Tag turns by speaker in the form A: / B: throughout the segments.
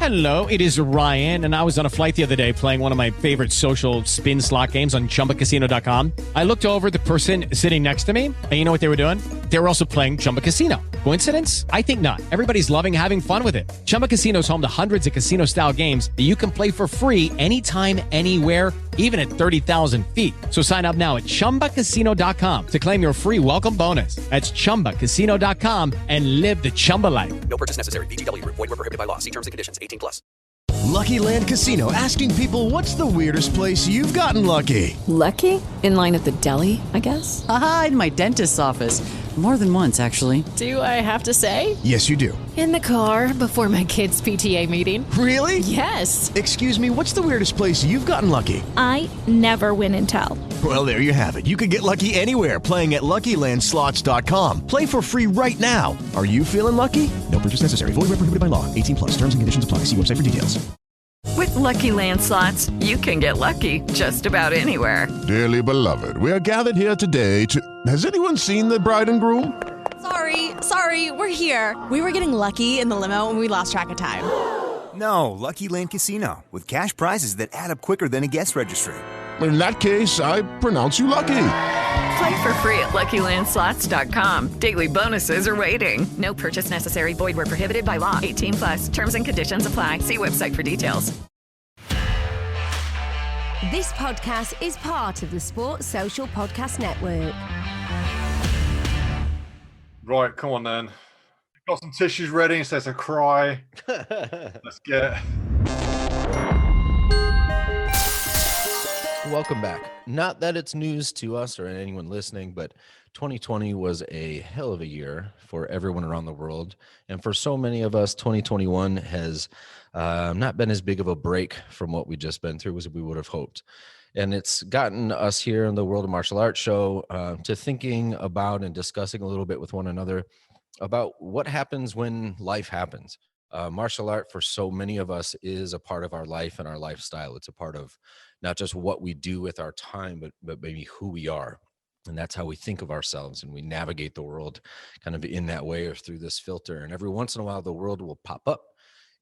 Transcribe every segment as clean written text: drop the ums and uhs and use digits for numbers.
A: Hello, it is Ryan, and I was on a flight the other day playing one of my favorite social spin slot games on ChumbaCasino.com. I looked over at the person sitting next to me, and you know what they were doing? They were also playing Chumba Casino. Coincidence? I think not. Everybody's loving having fun with it. Chumba Casino is home to hundreds of casino-style games that you can play for free anytime, anywhere, even at 30,000 feet. So sign up now at ChumbaCasino.com to claim your free welcome bonus. That's ChumbaCasino.com and live the Chumba life.
B: No purchase necessary. VGW. Void where prohibited by law. See terms and conditions. 18+.
C: Lucky Land Casino, asking people, what's the weirdest place you've gotten lucky?
D: Lucky? In line at the deli, I guess?
E: Aha, in my dentist's office. More than once, actually.
D: Do I have to say?
C: Yes, you do.
D: In the car before my kids' PTA meeting.
C: Really?
D: Yes.
C: Excuse me, what's the weirdest place you've gotten lucky?
F: I never win and tell.
C: Well, there you have it. You can get lucky anywhere, playing at LuckyLandSlots.com. Play for free right now. Are you feeling lucky? No purchase necessary. Void where prohibited by law. 18+. Terms and conditions apply. See website for details.
G: With Lucky Land Slots, you can get lucky just about anywhere.
H: Dearly beloved, we are gathered here today to... Has anyone seen the bride and groom?
I: Sorry, we're here. We were getting lucky in the limo and we lost track of time.
J: No, Lucky Land Casino, with cash prizes that add up quicker than a guest registry.
H: In that case, I pronounce you lucky.
G: Play for free at LuckyLandSlots.com. Daily bonuses are waiting. No purchase necessary. Void where prohibited by law. 18+. Terms and conditions apply. See website for details.
K: This podcast is part of the Sports Social Podcast Network.
L: Right, come on then. Got some tissues ready instead of cry. Let's get...
M: Welcome back. Not that it's news to us or anyone listening, but 2020 was a hell of a year for everyone around the world. And for so many of us, 2021 has not been as big of a break from what we've just been through as we would have hoped. And it's gotten us here in the World of Martial Arts show to thinking about and discussing a little bit with one another about what happens when life happens. Martial art for so many of us is a part of our life and our lifestyle. It's a part of not just what we do with our time, but maybe who we are. And that's how we think of ourselves, and we navigate the world kind of in that way or through this filter. And every once in a while, the world will pop up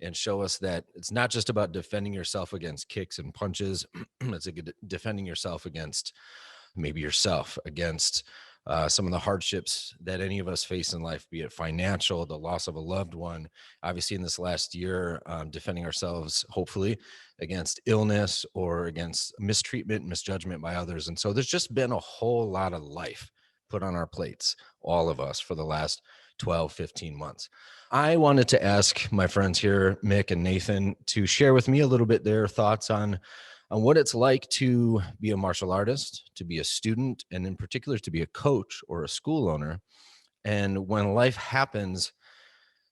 M: and show us that it's not just about defending yourself against kicks and punches. It's defending yourself against maybe yourself, against some of the hardships that any of us face in life, be it financial, the loss of a loved one. Obviously, in this last year, defending ourselves, hopefully, against illness or against mistreatment, misjudgment by others. And so there's just been a whole lot of life put on our plates, all of us, for the last 12, 15 months. I wanted to ask my friends here, Mick and Nathan, to share with me a little bit their thoughts on what it's like to be a martial artist, to be a student, and in particular, to be a coach or a school owner. And when life happens,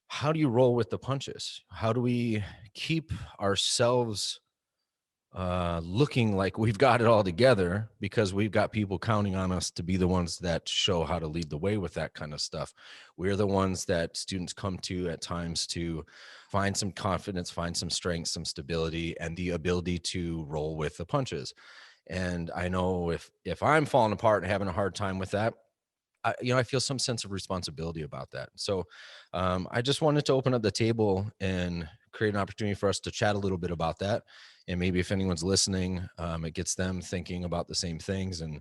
M: how do you roll with the punches? How do we keep ourselves looking like we've got it all together, because we've got people counting on us to be the ones that show how to lead the way with that kind of stuff. We're the ones that students come to at times to find some confidence, find some strength, some stability, and the ability to roll with the punches. And I know if I'm falling apart and having a hard time with that, I feel some sense of responsibility about that. So I just wanted to open up the table and create an opportunity for us to chat a little bit about that. And maybe if anyone's listening, it gets them thinking about the same things. And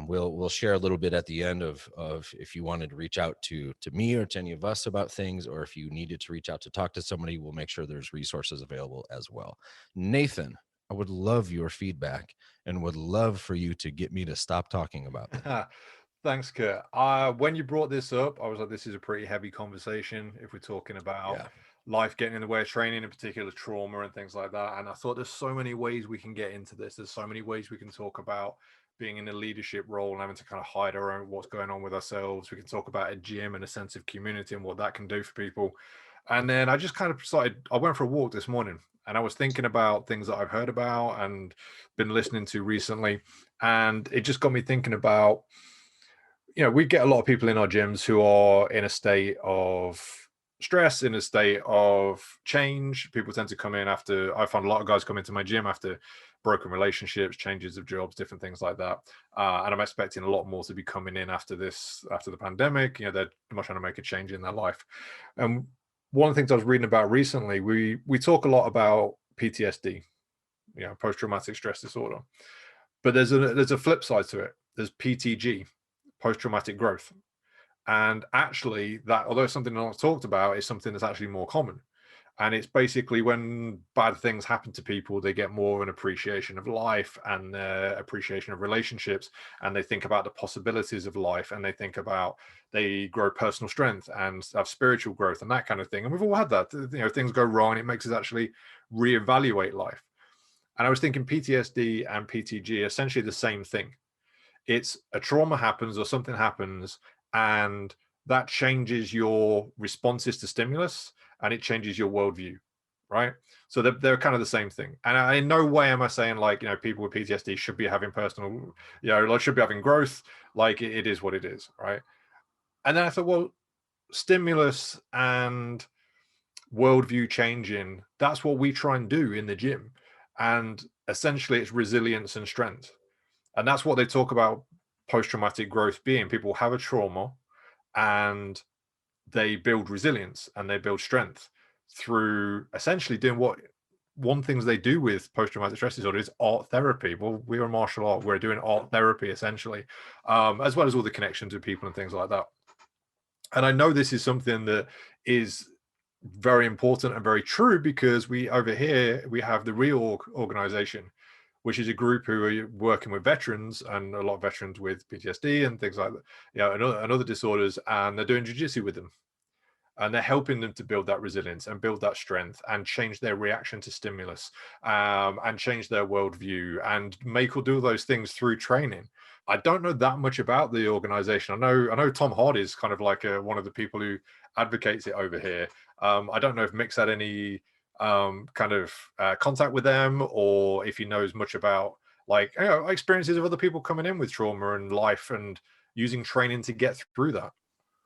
M: we'll share a little bit at the end of if you wanted to reach out to me or to any of us about things, or if you needed to reach out to talk to somebody, we'll make sure there's resources available as well. Nathan, I would love your feedback and would love for you to get me to stop talking about it.
L: Thanks, Kurt. When you brought this up, I was like, this is a pretty heavy conversation if we're talking about life getting in the way of training, in particular trauma and things like that. And I thought there's so many ways we can get into this. There's so many ways we can talk about being in a leadership role and having to kind of hide our own, what's going on with ourselves. We can talk about a gym and a sense of community and what that can do for people. And then I just kind of decided, I went for a walk this morning and I was thinking about things that I've heard about and been listening to recently. And it just got me thinking about, we get a lot of people in our gyms who are in a state of stress, in a state of change. People tend to come in after, I find a lot of guys come into my gym after broken relationships, changes of jobs, different things like that. And I'm expecting a lot more to be coming in after the pandemic. They're trying to make a change in their life. And one of the things I was reading about recently, we talk a lot about PTSD, post-traumatic stress disorder, but there's a flip side to it. There's PTG, post-traumatic growth. And actually that, although it's something not talked about, is something that's actually more common. And it's basically when bad things happen to people, they get more of an appreciation of life and appreciation of relationships. And they think about the possibilities of life, and they grow personal strength and have spiritual growth and that kind of thing. And we've all had that, things go wrong, and it makes us actually reevaluate life. And I was thinking PTSD and PTG are essentially the same thing. It's a trauma happens or something happens, and that changes your responses to stimulus, and it changes your worldview, right? So they're kind of the same thing. And in no way am I saying people with PTSD should be having personal, should be having growth. It is what it is, right? And then I thought, well, stimulus and worldview changing, that's what we try and do in the gym. And essentially it's resilience and strength. And that's what they talk about post-traumatic growth being. People have a trauma and they build resilience and they build strength through essentially doing what one things they do with post-traumatic stress disorder is art therapy. Well, we're a martial art, we're doing art therapy essentially, as well as all the connections with people and things like that. And I know this is something that is very important and very true, because we over here, we have the Reorg organization, which is a group who are working with veterans, and a lot of veterans with PTSD and things like that, and other disorders, and they're doing jiu-jitsu with them. And they're helping them to build that resilience and build that strength and change their reaction to stimulus, and change their worldview and make or do those things through training. I don't know that much about the organization. I know Tom Hardy is kind of like one of the people who advocates it over here. I don't know if Mick's had any contact with them, or if he knows much about experiences of other people coming in with trauma and life and using training to get through that.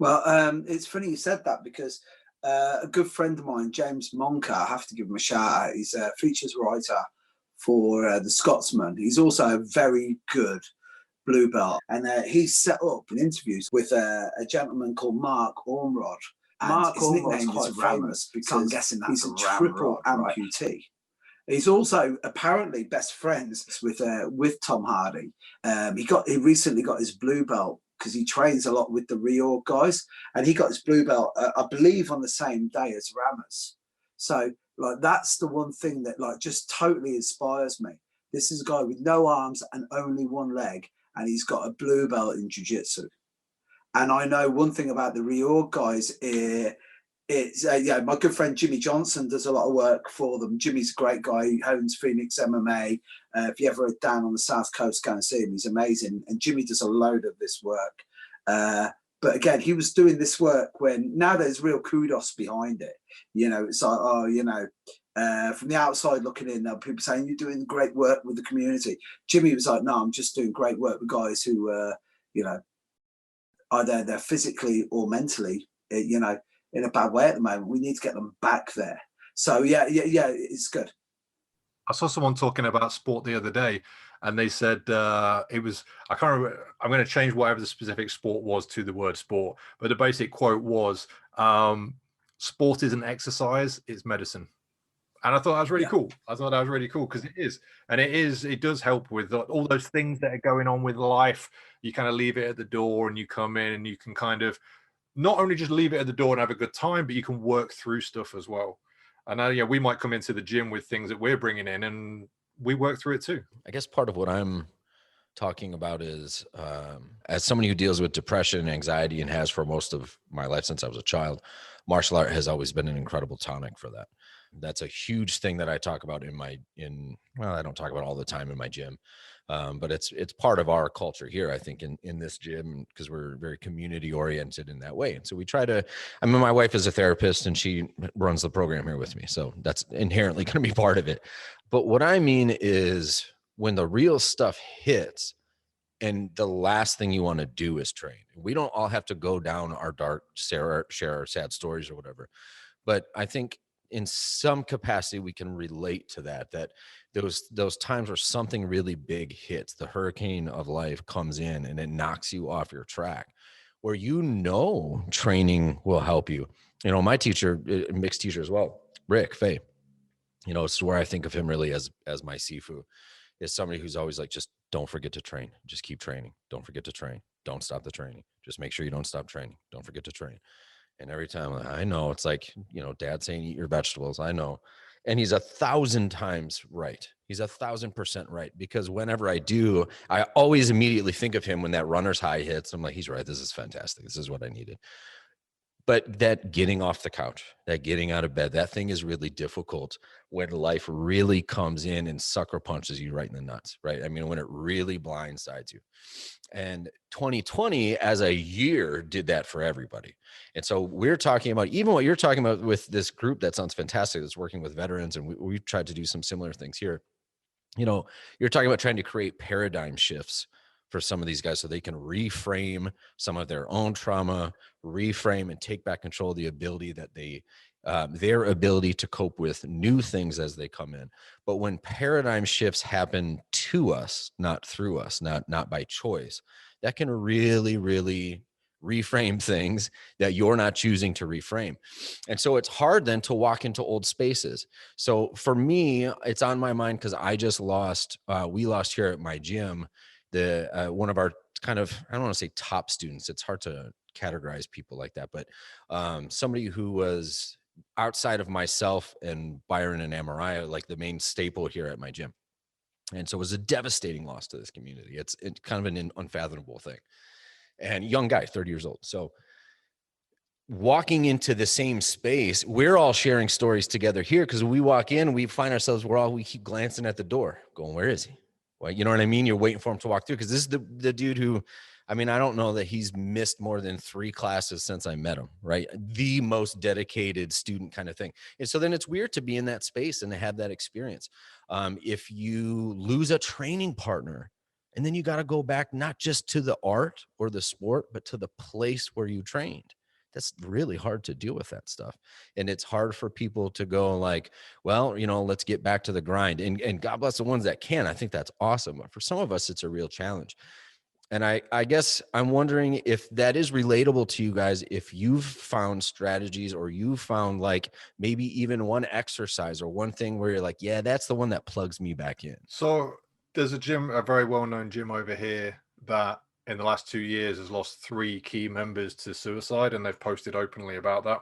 N: Well, it's funny you said that, because a good friend of mine, James Monka, I have to give him a shout out. He's a features writer for The Scotsman. He's also a very good blue belt, and he's set up interviews with a gentleman called Mark Ormrod. And Mark his nickname is famous because I'm guessing that's he's a triple amputee. Right? He's also apparently best friends with Tom Hardy. He recently got his blue belt because he trains a lot with the Reorg guys, and he got his blue belt, I believe, on the same day as Ramos. So that's the one thing that just totally inspires me. This is a guy with no arms and only one leg, and he's got a blue belt in jiu-jitsu. And I know one thing about the Reorg guys, my good friend Jimmy Johnson does a lot of work for them. Jimmy's a great guy. He owns Phoenix MMA. If you ever are down on the South Coast, go and see him. He's amazing. And Jimmy does a load of this work. But again, he was doing this work when now there's real kudos behind it. It's like, from the outside looking in, people saying you're doing great work with the community. Jimmy was like, no, I'm just doing great work with guys who, either they're physically or mentally, in a bad way at the moment. We need to get them back there. So yeah, it's good.
L: I saw someone talking about sport the other day, and they said it was, I can't remember, I'm going to change whatever the specific sport was to the word sport, but the basic quote was, sport isn't exercise, it's medicine. And I thought that was really cool. I thought that was really cool, because it is. And it does help with all those things that are going on with life. You kind of leave it at the door and you come in and you can kind of not only just leave it at the door and have a good time, but you can work through stuff as well. And we might come into the gym with things that we're bringing in and we work through it too.
M: I guess part of what I'm talking about is, as somebody who deals with depression and anxiety and has for most of my life since I was a child, martial art has always been an incredible tonic for that. That's a huge thing that I talk about I don't talk about all the time in my gym, but it's part of our culture here, I think, in this gym, because we're very community oriented in that way. And so we try to, my wife is a therapist and she runs the program here with me, so that's inherently going to be part of it. But what I mean is, when the real stuff hits and the last thing you want to do is train, we don't all have to go down our dark, share our sad stories or whatever. But I think in some capacity we can relate to that those times where something really big hits, the hurricane of life comes in and it knocks you off your track. where training will help you. My teacher, mixed teacher as well, Rick Fay, it's where I think of him really as my Sifu, is somebody who's always like, just don't forget to train. Just keep training. Don't forget to train. Don't stop the training. Just make sure you don't stop training. Don't forget to train. And every time I know, it's like, dad saying, eat your vegetables. I know. And he's 1,000 times right. He's 1,000% right. Because whenever I do, I always immediately think of him when that runner's high hits. I'm like, he's right. This is fantastic. This is what I needed. But that getting off the couch, that getting out of bed, that thing is really difficult when life really comes in and sucker punches you right in the nuts, right? I mean, when it really blindsides you. And 2020 as a year did that for everybody. And so we're talking about even what you're talking about with this group that sounds fantastic, that's working with veterans. And we've tried to do some similar things here. You're talking about trying to create paradigm shifts for some of these guys so they can reframe some of their own trauma, reframe and take back control of the ability that their ability to cope with new things as they come in. But when paradigm shifts happen to us, not through us, not by choice, that can really, really reframe things that you're not choosing to reframe. And so it's hard then to walk into old spaces. So for me, it's on my mind because I just we lost here at my gym one of our kind of, I don't want to say top students. It's hard to categorize people like that, but somebody who was outside of myself and Byron and Amariah, like the main staple here at my gym. And so it was a devastating loss to this community. It's kind of an unfathomable thing. And young guy, 30 years old. So walking into the same space, we're all sharing stories together here because when we walk in, we find ourselves, we keep glancing at the door going, where is he? Well, you know what I mean? You're waiting for him to walk through because this is the dude who, I mean, I don't know that he's missed more than 3 classes since I met him, right? The most dedicated student kind of thing. And so then it's weird to be in that space and to have that experience. If you lose a training partner and then you got to go back, not just to the art or the sport, but to the place where you trained. That's really hard to deal with that stuff. And it's hard for people to go like, well, let's get back to the grind. And God bless the ones that can. I think that's awesome. But for some of us, it's a real challenge. And I guess I'm wondering if that is relatable to you guys, if you've found strategies or you've found like maybe even one exercise or one thing where you're like, yeah, that's the one that plugs me back in.
L: So there's a very well-known gym over here that in the last 2 years has lost 3 key members to suicide, and they've posted openly about that.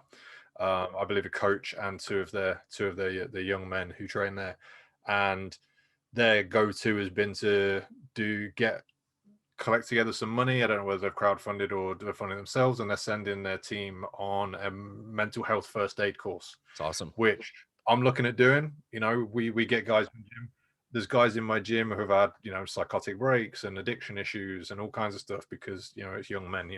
L: I believe a coach and two of the young men who train there, and their go-to has been to collect together some money. I don't know whether they've crowdfunded or they're funding themselves, and they're sending their team on a mental health first aid course.
M: It's awesome.
L: Which I'm looking at doing. We get guys in the gym. There's guys in my gym who've had, psychotic breaks and addiction issues and all kinds of stuff because, it's young men,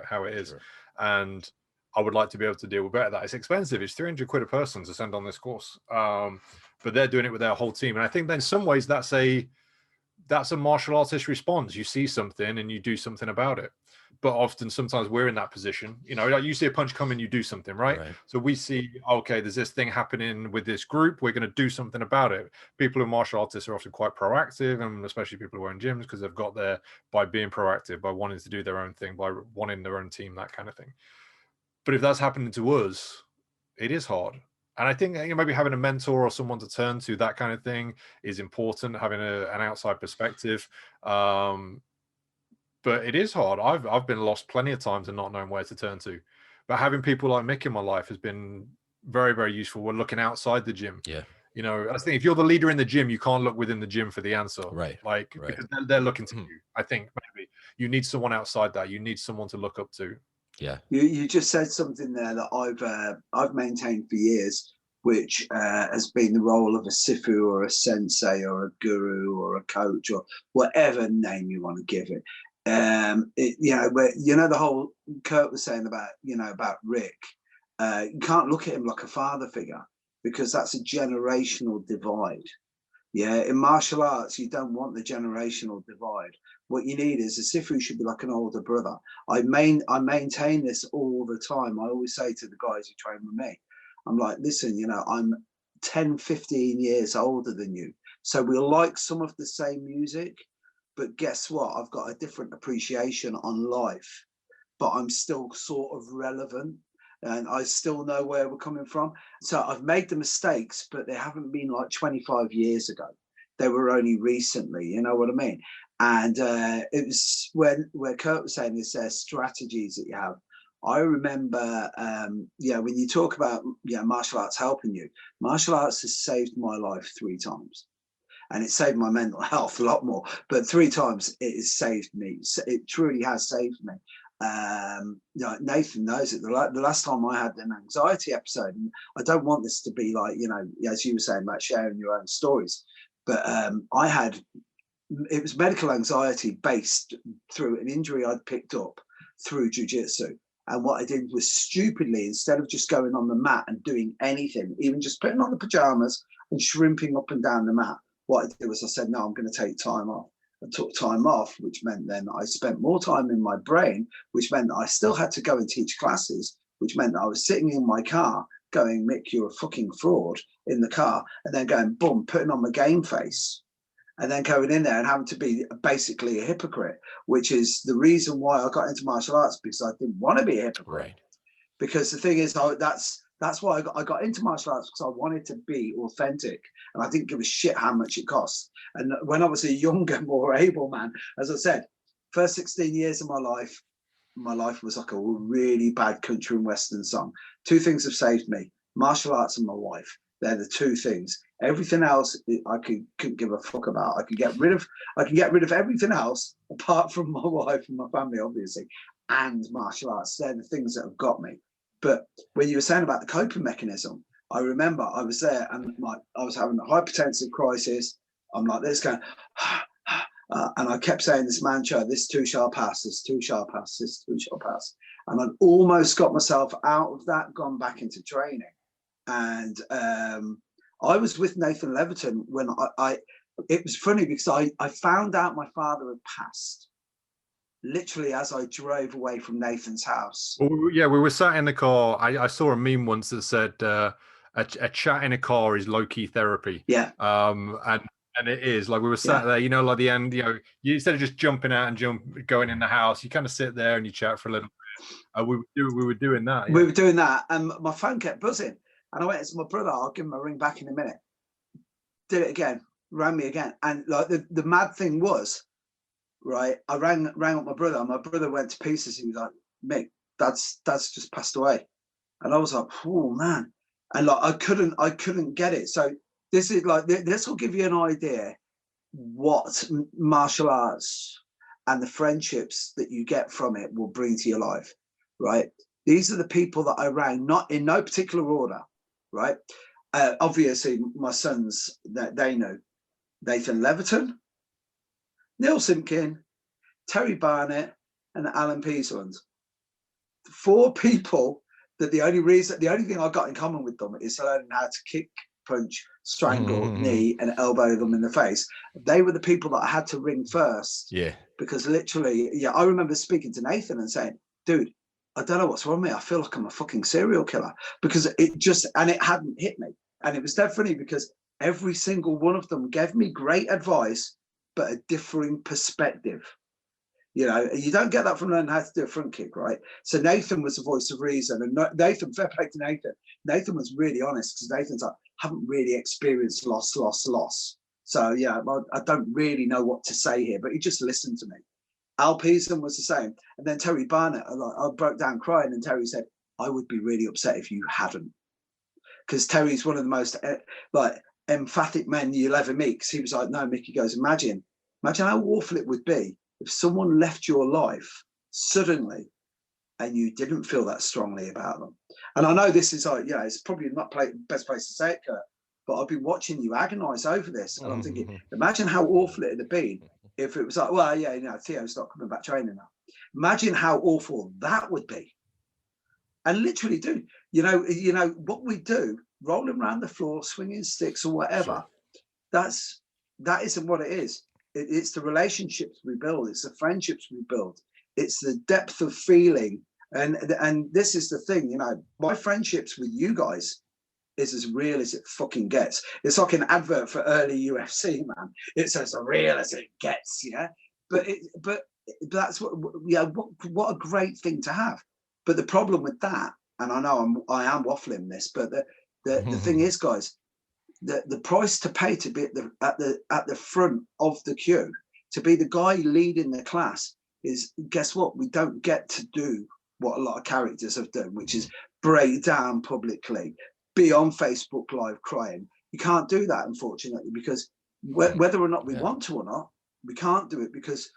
L: how it is. Sure. And I would like to be able to deal with better that. It's expensive. It's 300 quid a person to send on this course. But they're doing it with their whole team. And I think that in some ways that's a martial artist response. You see something and you do something about it. But often, sometimes we're in that position. Like you see a punch coming, you do something, right? So we see, okay, there's this thing happening with this group. We're going to do something about it. People who are martial artists are often quite proactive, and especially people who are in gyms because they've got there by being proactive, by wanting to do their own thing, by wanting their own team, that kind of thing. But if that's happening to us, it is hard. And I think maybe having a mentor or someone to turn to, that kind of thing, is important. Having an outside perspective. But it is hard. I've been lost plenty of times and not knowing where to turn to. But having people like Mick in my life has been very, very useful. We're looking outside the gym.
M: Yeah.
L: I think if you're the leader in the gym, you can't look within the gym for the answer.
M: Right.
L: Because they're looking to you. I think maybe you need someone outside that. You need someone to look up to.
M: Yeah.
N: You just said something there that I've maintained for years, which has been the role of a sifu or a sensei or a guru or a coach or whatever name you want to give it. The whole Kurt was saying about Rick. You can't look at him like a father figure because that's a generational divide. Yeah, in martial arts, you don't want the generational divide. What you need is a sifu should be like an older brother. I maintain this all the time. I always say to the guys who train with me, I'm like, listen, I'm 10, 15 years older than you. So we'll like some of the same music, but guess what? I've got a different appreciation on life. but I'm still sort of relevant and I still know where we're coming from. So I've made the mistakes, but they haven't been like 25 years ago. They were only recently, you know what I mean? And it was where Kurt was saying this strategies that you have. I remember, when you talk about martial arts helping you, martial arts has saved my life 3 times. And it saved my mental health a lot more, but 3 times it has saved me. It truly has saved me. Nathan knows it. The last time I had an anxiety episode, and I don't want this to be like, as you were saying about sharing your own stories, but it was medical anxiety based through an injury I'd picked up through jiu-jitsu. And what I did was stupidly, instead of just going on the mat and doing anything, even just putting on the pajamas and shrimping up and down the mat, what I did was I said, no, I'm going to take time off. I took time off, which meant then I spent more time in my brain, which meant that I still had to go and teach classes, which meant that I was sitting in my car going, Mick, you're a fucking fraud in the car, and then going, boom, putting on my game face, and then going in there and having to be basically a hypocrite, which is the reason why I got into martial arts, because I didn't want to be a hypocrite. Right. Because the thing is, that's why I got into martial arts, because I wanted to be authentic and I didn't give a shit how much it cost. And when I was a younger, more able man, as I said, first 16 years of my life was like a really bad country and western song. 2 things have saved me: martial arts and my wife. They're the 2 things. Everything else I couldn't give a fuck about. I can get rid of everything else apart from my wife and my family, obviously, and martial arts. They're the things that have got me. But when you were saying about the coping mechanism, I remember I was there and I was having a hypertensive crisis. I'm like this going, and I kept saying this mantra: this too shall pass, this too shall pass, this too shall pass. And I'd almost got myself out of that, gone back into training. And I was with Nathan Leverton when it was funny because I found out my father had passed literally as I drove away from Nathan's house.
L: Well, we were sat in the car. I saw a meme once that said a chat in a car is low-key therapy.
N: Yeah.
L: And it is. Like, we were sat there, like the end, you instead of just jumping out and going in the house, you kind of sit there and you chat for a little bit. We were doing that. Yeah.
N: We were doing that, and my phone kept buzzing. And I went to my brother, I'll give him a ring back in a minute. Did it again, rang me again. And like the mad thing was, right, I rang up my brother, and my brother went to pieces. He was like, Mick, dad's just passed away. And I was like, oh man. And like I couldn't get it. So this is like, this will give you an idea what martial arts and the friendships that you get from it will bring to your life, right? These are the people that I rang, not in no particular order, right? Obviously, my sons, they know Nathan Leverton, Neil Simpkin, Terry Barnett, and Alan Peaseland. 4 people that the only thing I got in common with them is learning how to kick, punch, strangle, knee, and elbow them in the face. They were the people that I had to ring first.
M: Yeah.
N: Because literally, I remember speaking to Nathan and saying, dude, I don't know what's wrong with me. I feel like I'm a fucking serial killer, because it hadn't hit me. And it was dead funny because every single one of them gave me great advice, but a differing perspective. You don't get that from learning how to do a front kick, right? So Nathan was the voice of reason, and Nathan, fair play to Nathan. Nathan was really honest, because Nathan's like, I haven't really experienced loss. So I don't really know what to say here, but he just listened to me. Al Peason was the same. And then Terry Barnett, I broke down crying, and Terry said, I would be really upset if you hadn't. Because Terry's one of the most emphatic men you'll ever meet. Because he was like, no, Mick, he goes, imagine how awful it would be if someone left your life suddenly and you didn't feel that strongly about them. And I know this is it's probably not the best place to say it, Kurt, but I've been watching you agonize over this. And I'm thinking, imagine how awful it would have been if it was like, Theo's not coming back training now. Imagine how awful that would be. And literally, dude, what we do, rolling around the floor, swinging sticks or whatever, that isn't what it is. It's the relationships we build. It's the friendships we build. It's the depth of feeling. And this is the thing, my friendships with you guys is as real as it fucking gets. It's like an advert for early UFC, man. It's as real as it gets, yeah. But that's what a great thing to have. But the problem with that, and I know I am waffling this, but the thing is, guys, the price to pay to be at the front of the queue, to be the guy leading the class, is, guess what? We don't get to do what a lot of characters have done, which is break down publicly, be on Facebook Live crying. You can't do that, unfortunately, because whether or not we want to or not, we can't do it, because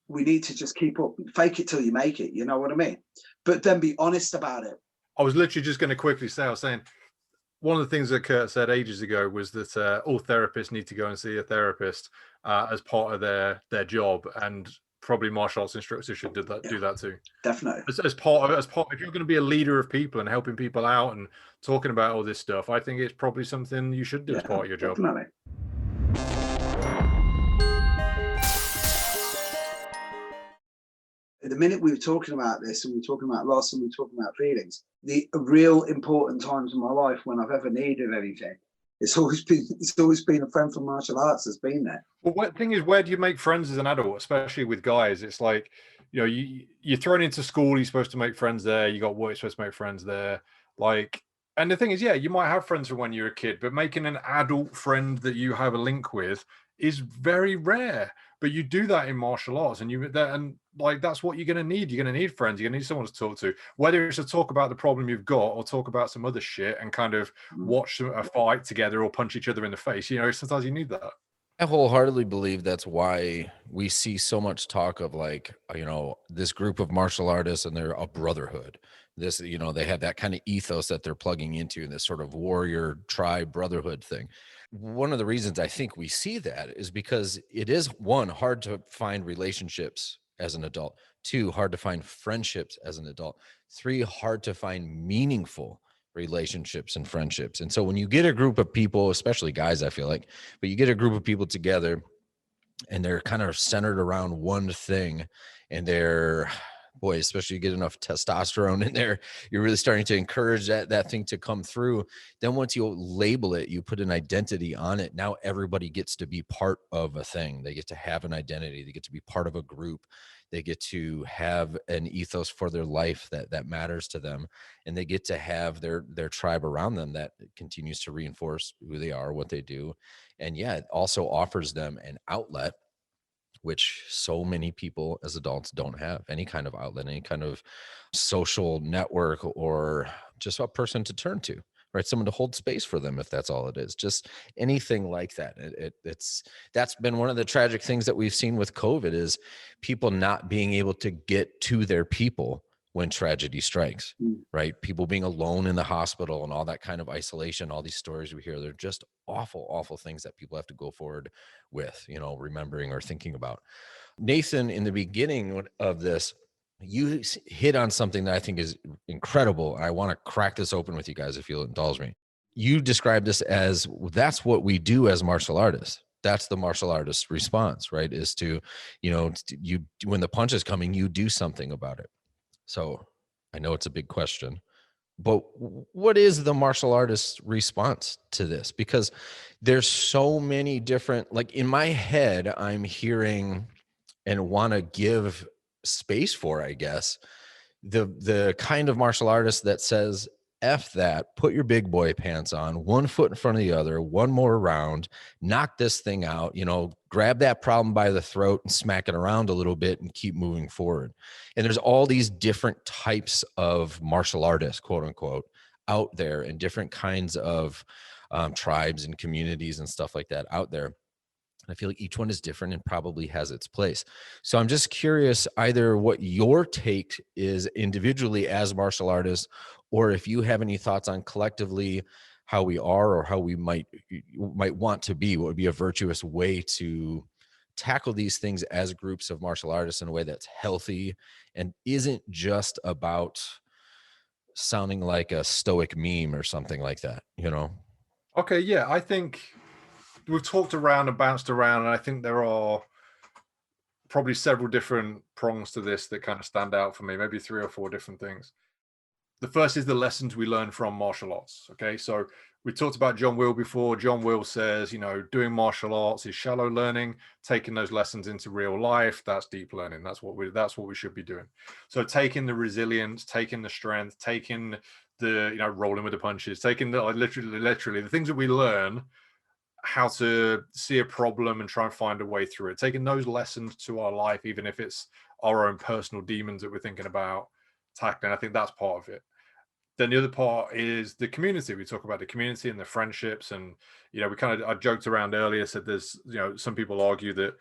N: we need to just keep up, fake it till you make it. You know what I mean? But then be honest about it.
L: I was literally just going to quickly say, I was saying, one of the things that Kurt said ages ago was that all therapists need to go and see a therapist as part of their job, and probably martial arts instructors should do that too.
N: Definitely.
L: As part, if you're going to be a leader of people and helping people out and talking about all this stuff, I think it's probably something you should do as part of your job.
N: Definitely. The minute we were talking about this, and we were talking about loss, and we were talking about feelings, the real important times in my life when I've ever needed anything, it's always been a friend from martial arts that's been there.
L: Well, what thing is, where do you make friends as an adult, especially with guys? It's like, you're thrown into school, you're supposed to make friends there. You got work, you're supposed to make friends there. Like, and the thing is, you might have friends from when you're a kid, but making an adult friend that you have a link with is very rare. But you do that in martial arts, and that's what you're going to need. You're going to need friends. You're going to need someone to talk to, whether it's to talk about the problem you've got or talk about some other shit and kind of watch a fight together or punch each other in the face. Sometimes you need that.
M: I wholeheartedly believe that's why we see so much talk of, like, this group of martial artists and they're a brotherhood. This, they have that kind of ethos that they're plugging into, this sort of warrior tribe brotherhood thing. One of the reasons I think we see that is because it is, one, hard to find relationships as an adult, two, hard to find friendships as an adult, three, hard to find meaningful relationships and friendships. And so when you get a group of people, especially guys, I feel like, but you get a group of people together and they're kind of centered around one thing, and especially you get enough testosterone in there, you're really starting to encourage that thing to come through. Then once you label it, you put an identity on it. Now everybody gets to be part of a thing. They get to have an identity. They get to be part of a group. They get to have an ethos for their life that matters to them. And they get to have their tribe around them that continues to reinforce who they are, what they do. And it also offers them an outlet, which so many people as adults don't have, any kind of outlet, any kind of social network, or just a person to turn to, right? Someone to hold space for them, if that's all it is, just anything like that. That's been one of the tragic things that we've seen with COVID, is people not being able to get to their people when tragedy strikes, right? People being alone in the hospital and all that kind of isolation, all these stories we hear, they're just awful, awful things that people have to go forward with, remembering or thinking about. Nathan, in the beginning of this, you hit on something that I think is incredible. I want to crack this open with you guys, if you'll indulge me. You described this as, that's what we do as martial artists. That's the martial artist's response, right? Is to, when the punch is coming, you do something about it. So I know it's a big question, but what is the martial artist's response to this? Because there's so many different, like, in my head, I'm hearing and want to give space for, I guess, the kind of martial artist that says, F that, put your big boy pants on, one foot in front of the other, one more round, knock this thing out, grab that problem by the throat and smack it around a little bit and keep moving forward. And there's all these different types of martial artists, quote unquote, out there, and different kinds of tribes and communities and stuff like that out there. I feel like each one is different and probably has its place. So I'm just curious, either what your take is individually as martial artists, or if you have any thoughts on collectively how we are, or how we might want to be, what would be a virtuous way to tackle these things as groups of martial artists in a way that's healthy and isn't just about sounding like a stoic meme or something like that,
L: Okay, yeah, I think we've talked around and bounced around, and I think there are probably several different prongs to this that kind of stand out for me, maybe 3 or 4 different things. The first is the lessons we learn from martial arts. Okay, so We talked about John Will before. John Will says, doing martial arts is shallow learning. Taking those lessons into real life, that's deep learning. That's what we should be doing. So taking the resilience, taking the strength, taking the rolling with the punches, taking the literally the things that we learn, how to see a problem and try and find a way through it, taking those lessons to our life, even if it's our own personal demons that we're thinking about tackling. I think that's part of it. Then the other part is the community. We talk about the community and the friendships, and I joked around earlier, said there's some people argue that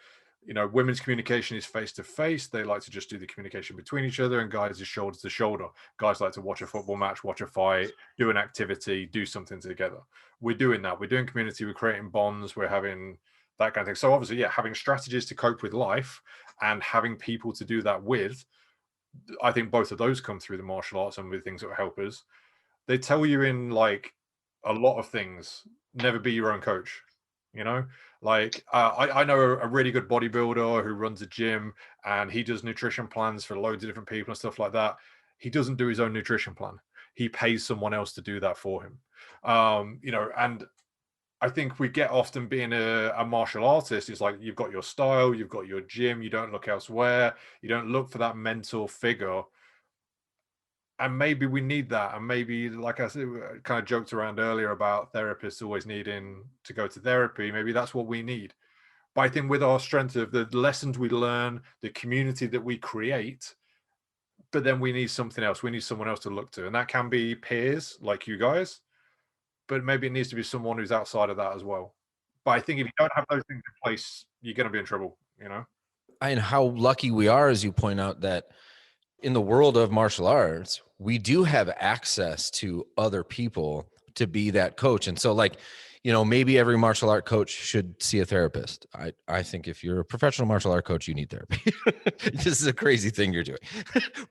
L: women's communication is face to face. They like to just do the communication between each other, and guys is shoulder to shoulder. Guys like to watch a football match, watch a fight, do an activity, do something together. We're doing that. We're doing community. We're creating bonds. We're having that kind of thing. So obviously, yeah, having strategies to cope with life and having people to do that with. I think both of those come through the martial arts and with things that will help us. They tell you in like a lot of things, never be your own coach. I know a really good bodybuilder who runs a gym and he does nutrition plans for loads of different people and stuff like that. He doesn't do his own nutrition plan. He pays someone else to do that for him. And I think we get often being a martial artist is like, you've got your style, you've got your gym, you don't look elsewhere, you don't look for that mentor figure. And maybe we need that. And maybe, like I said, kind of joked around earlier about therapists always needing to go to therapy. Maybe that's what we need. But I think with our strength of the lessons we learn, the community that we create, but then we need something else. We need someone else to look to. And that can be peers like you guys, but maybe it needs to be someone who's outside of that as well. But I think if you don't have those things in place, you're going to be in trouble,
M: And how lucky we are, as you point out, that in the world of martial arts, we do have access to other people to be that coach. And so maybe every martial art coach should see a therapist. I think if you're a professional martial art coach, you need therapy. This is a crazy thing you're doing.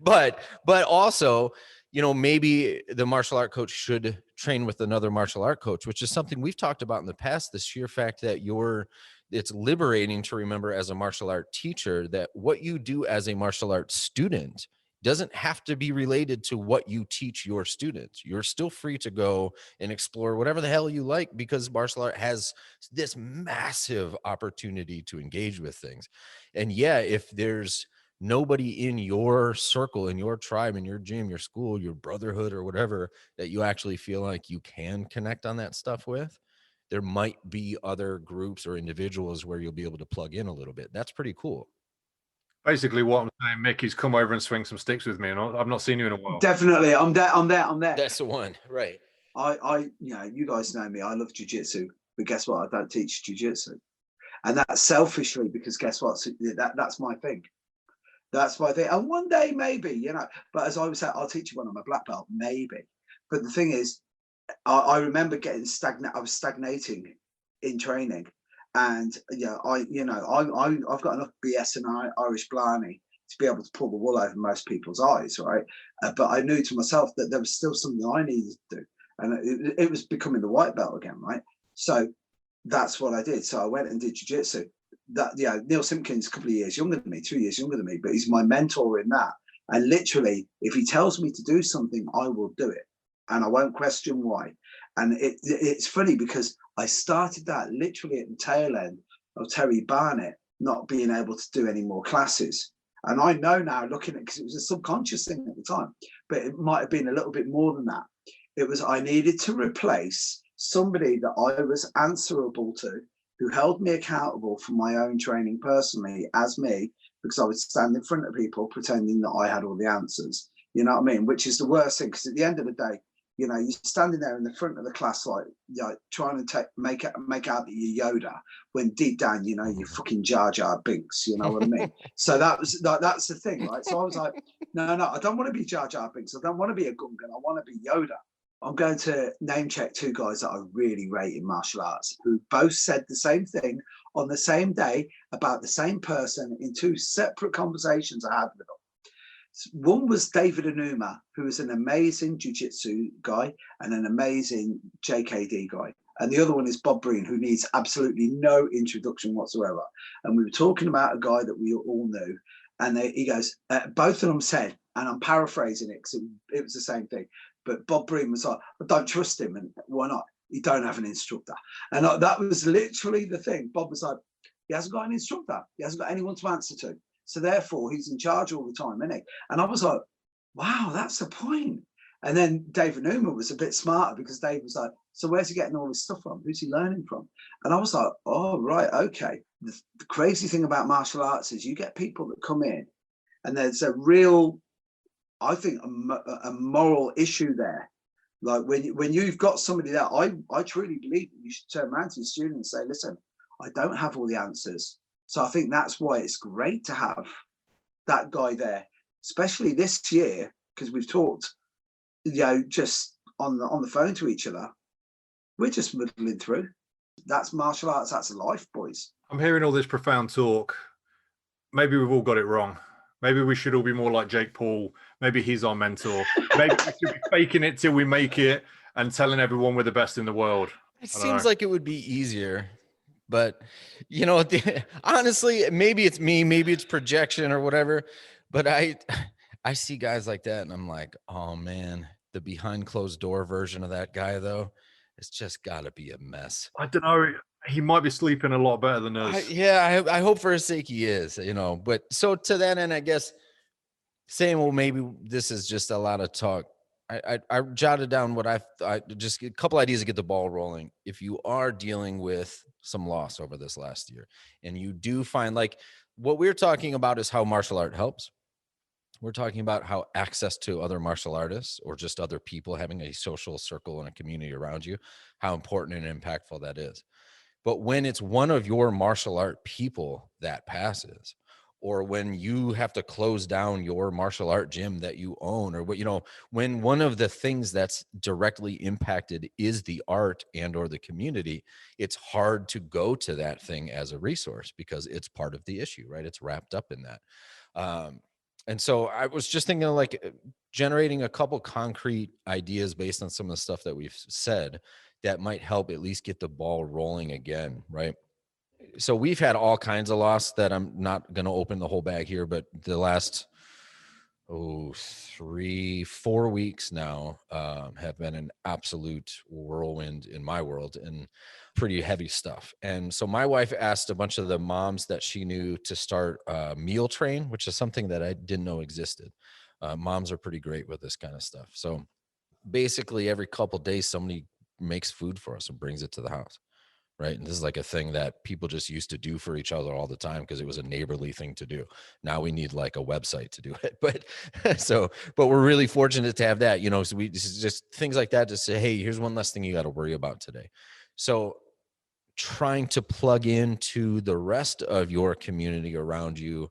M: but also, maybe the martial art coach should train with another martial art coach, which is something we've talked about in the past, the sheer fact that it's liberating to remember as a martial art teacher that what you do as a martial art student doesn't have to be related to what you teach your students. You're still free to go and explore whatever the hell you like, because martial art has this massive opportunity to engage with things. And yeah, if there's nobody in your circle, in your tribe, in your gym, your school, your brotherhood, or whatever, that you actually feel like you can connect on that stuff with, there might be other groups or individuals where you'll be able to plug in a little bit. That's pretty cool.
L: Basically, what I'm saying, Mick, is come over and swing some sticks with me. And I've not seen you in a while.
N: Definitely, I'm there.
M: That's the one, right?
N: You guys know me. I love jiu-jitsu, but guess what? I don't teach jiu-jitsu, and that's selfishly because guess what? That's my thing. That's my thing. And one day, maybe, But as I was saying, I'll teach you when I'm a black belt, maybe. But the thing is, I remember getting stagnant. I was stagnating in training. And I've got enough BS and Irish blarney to be able to pull the wool over most people's eyes, right? But I knew to myself that there was still something I needed to do, and it was becoming the white belt again, right? So that's what I did. So I went and did jiu-jitsu. Neil Simpkins, a couple of years younger than me, 2 years younger than me, but he's my mentor in that. And literally, if he tells me to do something, I will do it, and I won't question why. And it's funny because I started that literally at the tail end of Terry Barnett not being able to do any more classes. And I know now, looking at, because it was a subconscious thing at the time, but it might have been a little bit more than that. It was, I needed to replace somebody that I was answerable to, who held me accountable for my own training personally as me, because I would stand in front of people pretending that I had all the answers. You know what I mean? Which is the worst thing, because at the end of the day, you're standing there in the front of the class, trying to make out that you're Yoda, when deep down, you're fucking Jar Jar Binks. You know what I mean? So that's the thing, right? So I was like, no, I don't want to be Jar Jar Binks. I don't want to be a Gungan. I want to be Yoda. I'm going to name check two guys that I really rate in martial arts, who both said the same thing on the same day about the same person in two separate conversations I had with them. One was David Anuma, who is an amazing jiu-jitsu guy and an amazing JKD guy. And the other one is Bob Breen, who needs absolutely no introduction whatsoever. And we were talking about a guy that we all knew. And he goes, both of them said, and I'm paraphrasing it because it was the same thing, but Bob Breen was like, I don't trust him. And why not? You don't have an instructor. And that was literally the thing. Bob was like, he hasn't got an instructor. He hasn't got anyone to answer to. So therefore, he's in charge all the time, isn't he? And I was like, wow, that's the point. And then David Newman was a bit smarter because Dave was like, so where's he getting all this stuff from? Who's he learning from? And I was like, oh, right, okay. The crazy thing about martial arts is you get people that come in and there's a real, I think, a moral issue there. Like when you've got somebody there, I truly believe that you should turn around to the student and say, listen, I don't have all the answers. So I think that's why it's great to have that guy there, especially this year, because we've talked, just on the phone to each other. We're just muddling through. That's martial arts. That's life, boys.
L: I'm hearing all this profound talk. Maybe we've all got it wrong. Maybe we should all be more like Jake Paul. Maybe he's our mentor. Maybe we should be faking it till we make it and telling everyone we're the best in the world.
M: It seems like it would be easier, but honestly, maybe it's me, maybe it's projection or whatever. But I see guys like that and I'm like, oh man, the behind closed door version of that guy though, it's just got to be a mess.
L: I don't know. He might be sleeping a lot better than us.
M: I hope for his sake he is, but so to that end, I guess saying, well, maybe this is just a lot of talk. I jotted down what I just a couple ideas to get the ball rolling. If you are dealing with some loss over this last year and you do find, like, what we're talking about is how martial art helps. We're talking about how access to other martial artists or just other people, having a social circle and a community around you, how important and impactful that is. But when it's one of your martial art people that passes, or when you have to close down your martial art gym that you own, or when one of the things that's directly impacted is the art and or the community, it's hard to go to that thing as a resource because it's part of the issue, right? It's wrapped up in that. And so I was just thinking of like generating a couple concrete ideas based on some of the stuff that we've said that might help at least get the ball rolling again, right? So we've had all kinds of loss that I'm not going to open the whole bag here, but the last 3-4 weeks now have been an absolute whirlwind in my world and pretty heavy stuff. And so my wife asked a bunch of the moms that she knew to start a meal train, which is something that I didn't know existed. Moms are pretty great with this kind of stuff. So basically every couple of days, somebody makes food for us and brings it to the house. Right. And this is like a thing that people just used to do for each other all the time because it was a neighborly thing to do. Now we need like a website to do it. But but we're really fortunate to have that, so this is just things like that to say, hey, here's one less thing you got to worry about today. So trying to plug into the rest of your community around you.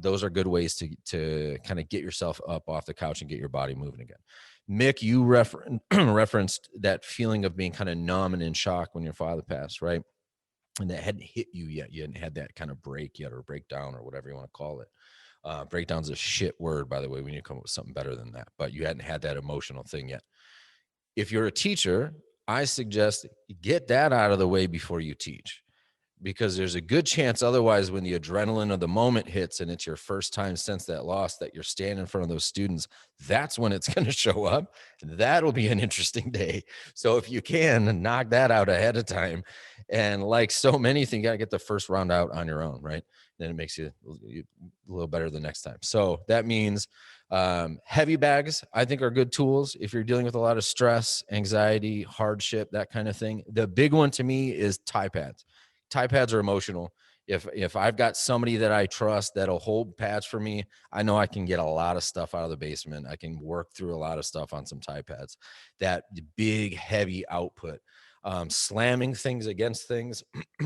M: Those are good ways to kind of get yourself up off the couch and get your body moving again. Mick, you referenced that feeling of being kind of numb and in shock when your father passed, right? And that hadn't hit you yet. You hadn't had that kind of break yet, or breakdown, or whatever you want to call it. Breakdown's a shit word, by the way. We need to come up with something better than that. But you hadn't had that emotional thing yet. If you're a teacher, I suggest get that out of the way before you teach. Because there's a good chance otherwise when the adrenaline of the moment hits and it's your first time since that loss that you're standing in front of those students, that's when it's going to show up. That'll be an interesting day. So if you can knock that out ahead of time, and like so many things, you got to get the first round out on your own, right? Then it makes you a little better the next time. So that means heavy bags, I think, are good tools if you're dealing with a lot of stress, anxiety, hardship, that kind of thing. The big one to me is tie pads. Tie pads are emotional. If I've got somebody that I trust that'll hold pads for me, I know I can get a lot of stuff out of the basement. I can work through a lot of stuff on some tie pads. That big, heavy output. Slamming things against things.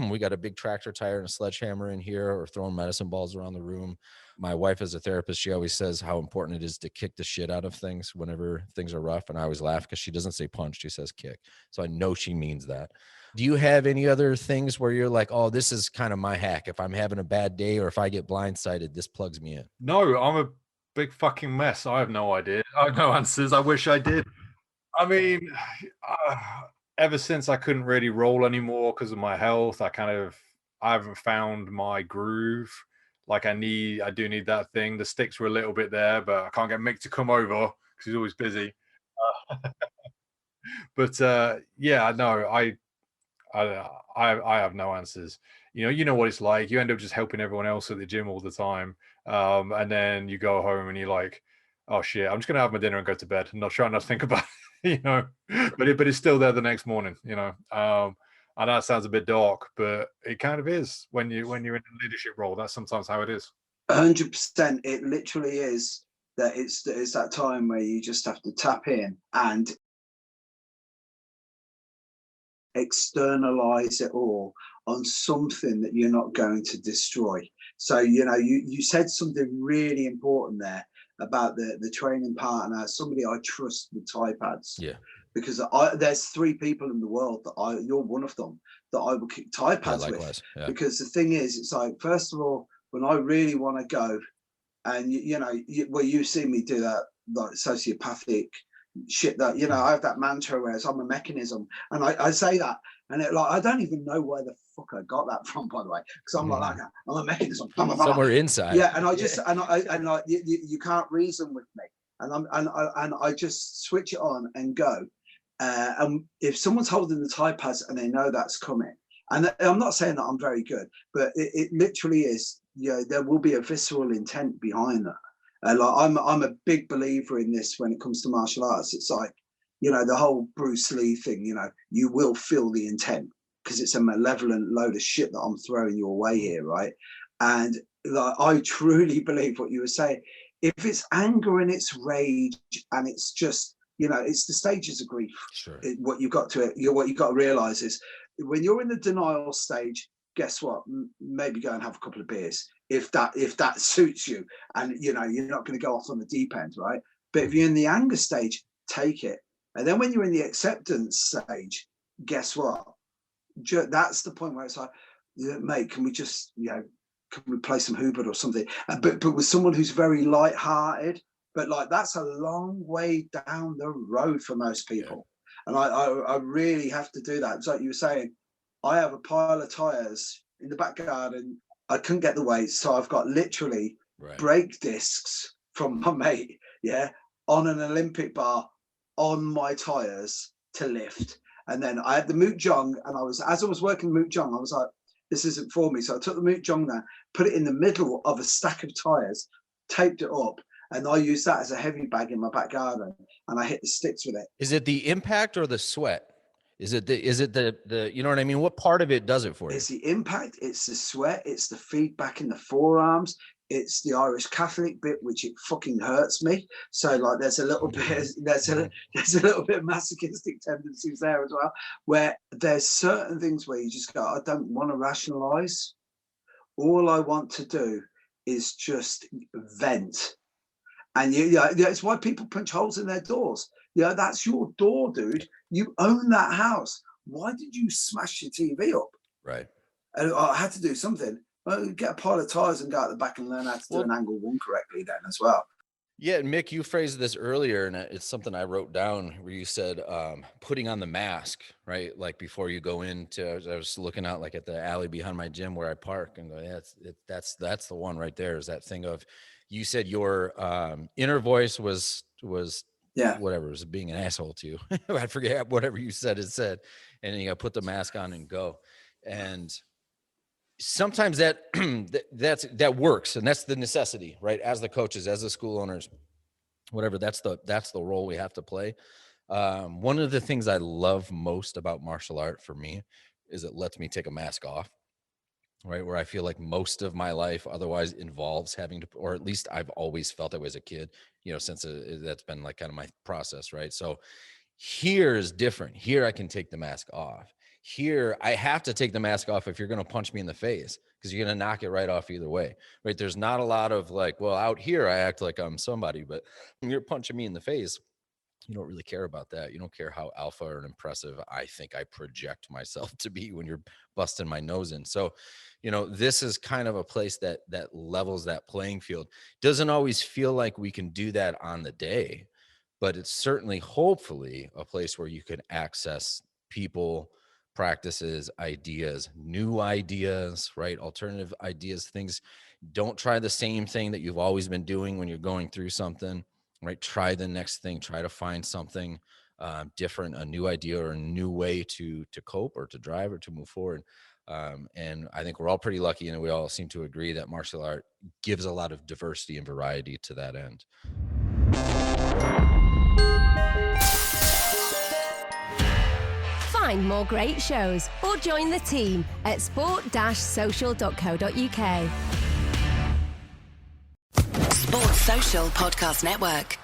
M: We got a big tractor tire and a sledgehammer in here, or throwing medicine balls around the room. My wife, as a therapist, she always says how important it is to kick the shit out of things whenever things are rough. And I always laugh because she doesn't say punch, she says kick. So I know she means that. Do you have any other things where you're like, oh, this is kind of my hack? If I'm having a bad day or if I get blindsided, this plugs me in.
L: No, I'm a big fucking mess. I have no idea. I have no answers. I wish I did. I mean, ever since I couldn't really roll anymore because of my health, I haven't found my groove. Like I do need that thing. The sticks were a little bit there, but I can't get Mick to come over because he's always busy. But yeah, no, I have no answers. You know what it's like. You end up just helping everyone else at the gym all the time, and then you go home and you're like, oh shit, I'm just gonna have my dinner and go to bed and not try not to think about it, but it's still there the next morning. I know it sounds a bit dark, but it kind of is when you're in a leadership role. That's sometimes how it is.
N: 100%. It literally is that it's that time where you just have to tap in and externalize it all on something that you're not going to destroy. So you said something really important there about the training partner, somebody I trust with tie pads.
M: Yeah.
N: Because there's 3 people in the world that you're one of them that I will kick tie pads with.
M: Yeah.
N: Because the thing is, it's like, first of all, when I really want to go, and you see me do that like sociopathic shit that I have that mantra where I'm a mechanism, and I say that, and I don't even know where the fuck I got that from, by the way, because I'm like I'm a mechanism
M: somewhere inside.
N: Yeah, and I just you can't reason with me, and I just switch it on and go. And if someone's holding the tie pads and they know that's coming, and I'm not saying that I'm very good, but it literally is. There will be a visceral intent behind that. I'm a big believer in this when it comes to martial arts. It's like, the whole Bruce Lee thing. You will feel the intent because it's a malevolent load of shit that I'm throwing your way here, right? And I truly believe what you were saying. If it's anger and it's rage and it's just, it's the stages of grief.
M: Sure.
N: What you've got to realize is when you're in the denial stage, guess what? Maybe go and have a couple of beers if that suits you, and you're not going to go off on the deep end, right? But if you're in the anger stage, take it. And then when you're in the acceptance stage, guess what? That's the point where it's like, mate, can we just, can we play some Hubert or something? But with someone who's very light-hearted, but that's a long way down the road for most people. And I really have to do that. It's like you were saying, I have a pile of tires in the back garden. I couldn't get the weights, so I've got literally brake discs from my mate, on an Olympic bar on my tires to lift. And then I had the Moot Jong, and as I was working Moot Jong, I was like, this isn't for me. So I took the Moot Jong there, put it in the middle of a stack of tires, taped it up, and I used that as a heavy bag in my back garden, and I hit the sticks with it.
M: Is it the impact or the sweat? Is it the you know what I mean? What part of it does it for you?
N: It's the impact, it's the sweat, it's the feedback in the forearms, it's the Irish Catholic bit, which it fucking hurts me. So there's a little bit there's a little bit of masochistic tendencies there as well, where there's certain things where you just go, I don't want to rationalize. All I want to do is just vent. And it's why people punch holes in their doors. That's your door, dude. You own that house. Why did you smash your TV up?
M: Right.
N: And I had to do something. Well, get a pile of tires and go out the back and learn how to do an angle 1 correctly then as well.
M: Yeah, Mick, you phrased this earlier, and it's something I wrote down where you said putting on the mask, right? Like before you go into, I was looking out at the alley behind my gym where I park and go, that's the one right there, is that thing of, you said your inner voice was whatever, was being an asshole to you. I forget whatever you said it said, and then you got to put the mask on and go. And sometimes that works, and that's the necessity, right? As the coaches, as the school owners, whatever, that's the role we have to play. One of the things I love most about martial art for me is it lets me take a mask off, right? Where I feel like most of my life otherwise involves having to, or at least I've always felt that way as a kid, since that's been kind of my process, right? So here is different. Here I can take the mask off. Here I have to take the mask off if you're going to punch me in the face, because you're going to knock it right off either way, right? There's not a lot of out here I act like I'm somebody, but when you're punching me in the face, you don't really care about that. You don't care how alpha or impressive I think I project myself to be when you're busting my nose in. So, this is kind of a place that levels that playing field. Doesn't always feel like we can do that on the day, but it's certainly, hopefully, a place where you can access people, practices, ideas, new ideas, right? Alternative ideas, things. Don't try the same thing that you've always been doing when you're going through something, right? Try the next thing, try to find something different, a new idea or a new way to cope or to drive or to move forward. And I think we're all pretty lucky, and we all seem to agree that martial art gives a lot of diversity and variety to that end.
K: Find more great shows or join the team at sport-social.co.uk.
O: Sports Social Podcast Network.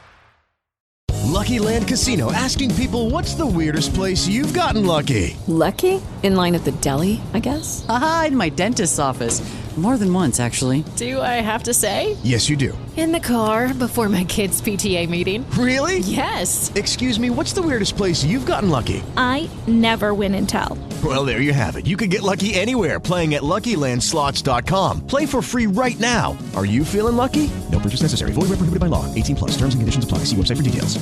C: Lucky Land Casino, asking people, what's the weirdest place you've gotten lucky?
D: Lucky? In line at the deli, I guess?
E: Aha, in my dentist's office. More than once, actually.
D: Do I have to say?
C: Yes, you do.
D: In the car before my kids' PTA meeting.
C: Really?
D: Yes.
C: Excuse me, what's the weirdest place you've gotten lucky?
F: I never win and tell.
C: Well, there you have it. You can get lucky anywhere, playing at LuckyLandSlots.com. Play for free right now. Are you feeling lucky? No purchase necessary. Void where prohibited by law. 18+. Terms and conditions apply. See website for details.